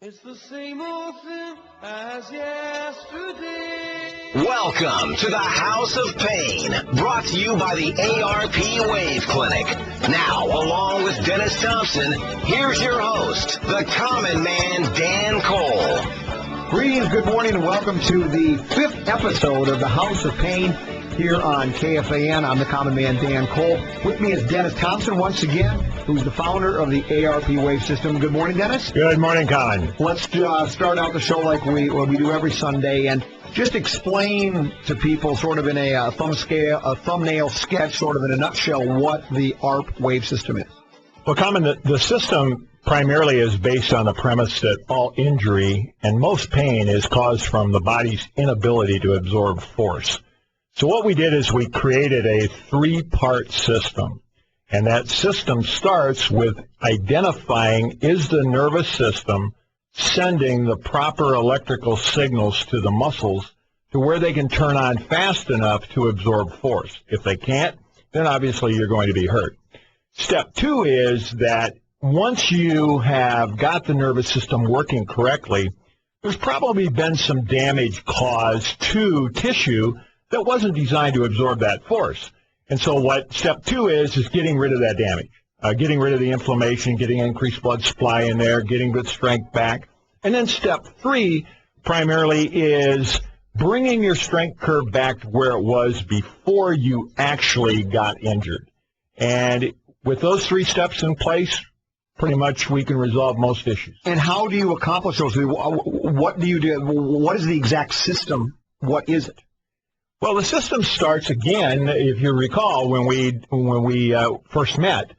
It's the same old thing as yesterday. Welcome to the House of Pain, brought to you by the ARP Wave Clinic. Now, along with Dennis Thompson, here's your host, the common man, Dan Cole. Greetings, good morning, and welcome to the 5th episode of the House of Pain here on KFAN. I'm the common man, Dan Cole. With me is Dennis Thompson once again, who's the founder of the ARP Wave System. Good morning, Dennis. Good morning, Colin. Let's start out the show like we do every Sunday, and just explain to people sort of in a thumbnail sketch, sort of in a nutshell, what the ARP Wave System is. Well, Colin, the system primarily is based on the premise that all injury and most pain is caused from the body's inability to absorb force. So what we did is we created a 3-part system. And that system starts with identifying, is the nervous system sending the proper electrical signals to the muscles to where they can turn on fast enough to absorb force. If they can't, then obviously you're going to be hurt. Step 2 is that once you have got the nervous system working correctly, there's probably been some damage caused to tissue that wasn't designed to absorb that force. And so what step 2 is getting rid of that damage, getting rid of the inflammation, getting increased blood supply in there, getting good strength back. And then step 3 primarily is bringing your strength curve back to where it was before you actually got injured. And with those 3 steps in place, pretty much we can resolve most issues. And how do you accomplish those? What do you do? What is the exact system? What is it? Well, the system starts, again, if you recall, when we first met,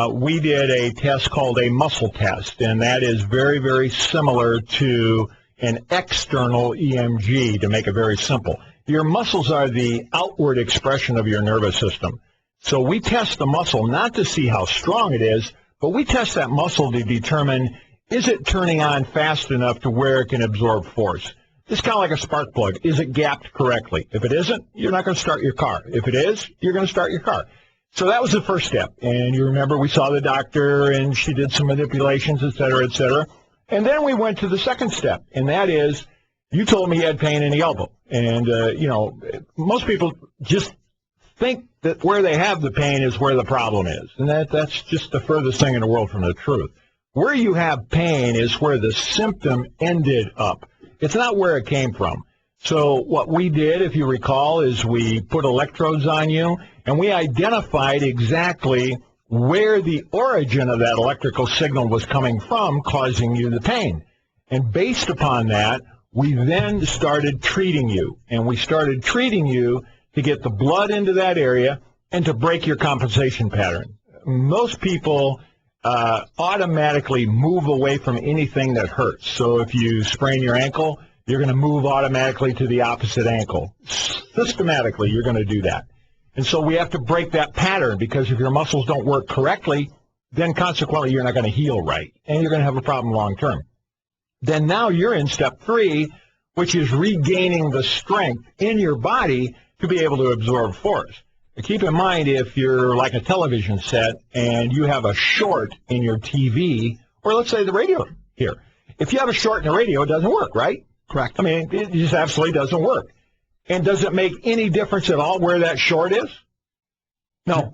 we did a test called a muscle test, and that is very, very similar to an external EMG, to make it very simple. Your muscles are the outward expression of your nervous system. So we test the muscle not to see how strong it is, but we test that muscle to determine, is it turning on fast enough to where it can absorb force? It's kind of like a spark plug. Is it gapped correctly? If it isn't, you're not going to start your car. If it is, you're going to start your car. So that was the first step. And you remember we saw the doctor, and she did some manipulations, et cetera, et cetera. And then we went to the second step, and that is, you told me you had pain in the elbow. And, most people just think that where they have the pain is where the problem is. And that's just the furthest thing in the world from the truth. Where you have pain is where the symptom ended up. It's not where it came from. So what we did, if you recall, is we put electrodes on you, and we identified exactly where the origin of that electrical signal was coming from, causing you the pain. And based upon that, we then started treating you. And we started treating you to get the blood into that area and to break your compensation pattern. Most people automatically move away from anything that hurts. So if you sprain your ankle, you're going to move automatically to the opposite ankle. Systematically, you're going to do that. And so we have to break that pattern, because if your muscles don't work correctly, then consequently you're not going to heal right, and you're going to have a problem long term. Then now you're in step 3, which is regaining the strength in your body to be able to absorb force. Keep in mind, if you're like a television set and you have a short in your TV, or let's say the radio here, if you have a short in the radio, it doesn't work, right? Correct. I mean, it just absolutely doesn't work. And does it make any difference at all where that short is? No,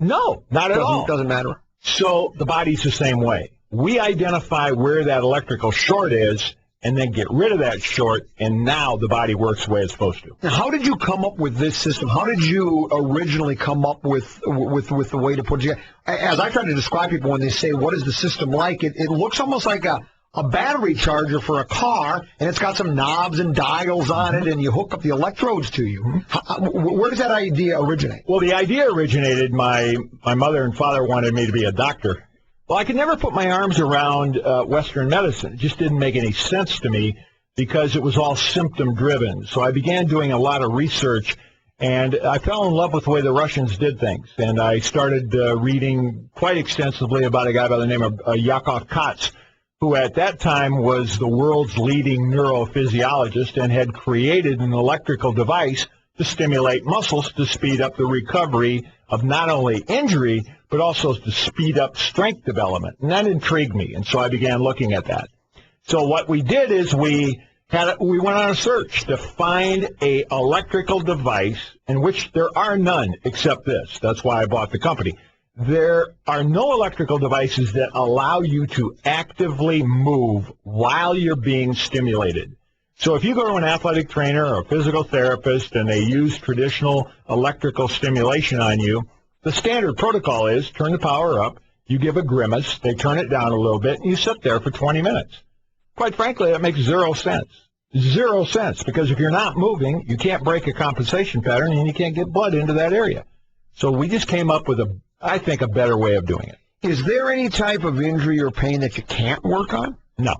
not at all. Doesn't matter. So the body's the same way. We identify where that electrical short is, and then get rid of that short, and now the body works the way it's supposed to. Now, how did you come up with this system? How did you originally come up with the way to put it together? As I try to describe people when they say, what is the system like, it looks almost like a battery charger for a car, and it's got some knobs and dials on it, and you hook up the electrodes to you. Where does that idea originate? Well, the idea originated, my mother and father wanted me to be a doctor. Well, I could never put my arms around Western medicine. It just didn't make any sense to me because it was all symptom-driven. So I began doing a lot of research, and I fell in love with the way the Russians did things. And I started reading quite extensively about a guy by the name of Yakov Katz, who at that time was the world's leading neurophysiologist and had created an electrical device to stimulate muscles to speed up the recovery of not only injury, but also to speed up strength development. And that intrigued me, and so I began looking at that. So what we did is we went on a search to find a electrical device in which there are none except this. That's why I bought the company. There are no electrical devices that allow you to actively move while you're being stimulated. So if you go to an athletic trainer or a physical therapist and they use traditional electrical stimulation on you, the standard protocol is turn the power up, you give a grimace, they turn it down a little bit, and you sit there for 20 minutes. Quite frankly, that makes 0 sense. 0 sense, because if you're not moving, you can't break a compensation pattern and you can't get blood into that area. So we just came up with, I think, a better way of doing it. Is there any type of injury or pain that you can't work on? No.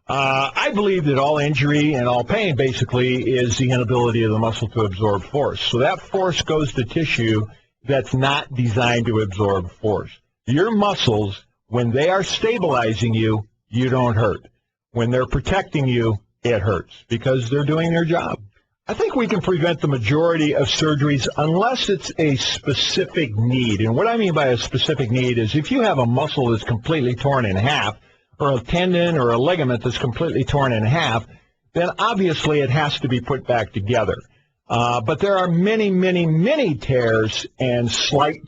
I believe that all injury and all pain basically is the inability of the muscle to absorb force. So that force goes to tissue that's not designed to absorb force. Your muscles, when they are stabilizing you, you don't hurt. When they're protecting you, it hurts because they're doing their job. I think we can prevent the majority of surgeries unless it's a specific need. And what I mean by a specific need is if you have a muscle that's completely torn in half, or a tendon or a ligament that's completely torn in half, then obviously it has to be put back together. But there are many, many, many tears and slight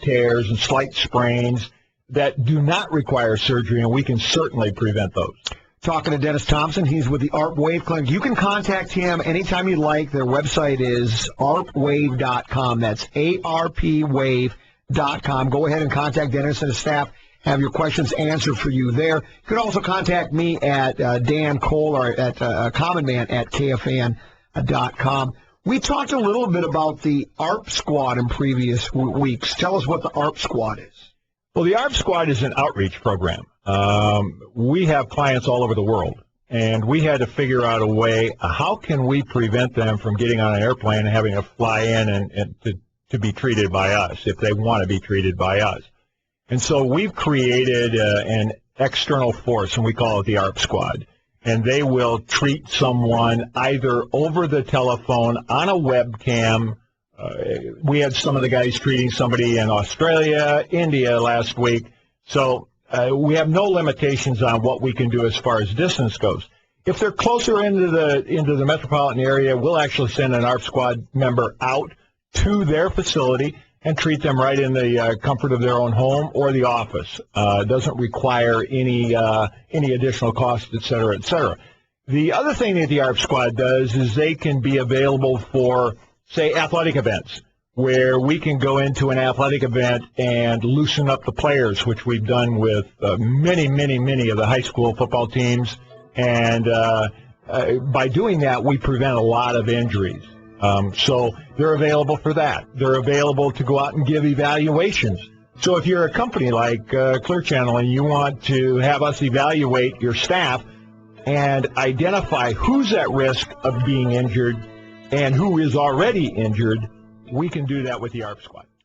sprains that do not require surgery, and we can certainly prevent those. Talking to Dennis Thompson. He's with the ARP Wave Clinic. You can contact him anytime you like. Their website is arpwave.com. That's ARPwave.com. Go ahead and contact Dennis and his staff. Have your questions answered for you there. You can also contact me at Dan Cole or at commonman@kfan.com. We talked a little bit about the ARP Squad in previous weeks. Tell us what the ARP Squad is. Well, the ARP Squad is an outreach program. We have clients all over the world, and we had to figure out a way, how can we prevent them from getting on an airplane and having to fly in and to be treated by us if they want to be treated by us. And so we've created an external force, and we call it the ARP Squad. And they will treat someone either over the telephone, on a webcam. We had some of the guys treating somebody in Australia, India last week. So we have no limitations on what we can do as far as distance goes. If they're closer into the metropolitan area, we'll actually send an ARP Squad member out to their facility and treat them right in the comfort of their own home or the office. It doesn't require any additional cost, et cetera, et cetera. The other thing that the ARP Squad does is they can be available for, say, athletic events, where we can go into an athletic event and loosen up the players, which we've done with many, many, many of the high school football teams. And by doing that, we prevent a lot of injuries. So they're available for that. They're available to go out and give evaluations. So if you're a company like Clear Channel and you want to have us evaluate your staff and identify who's at risk of being injured and who is already injured, we can do that with the ARP Squad.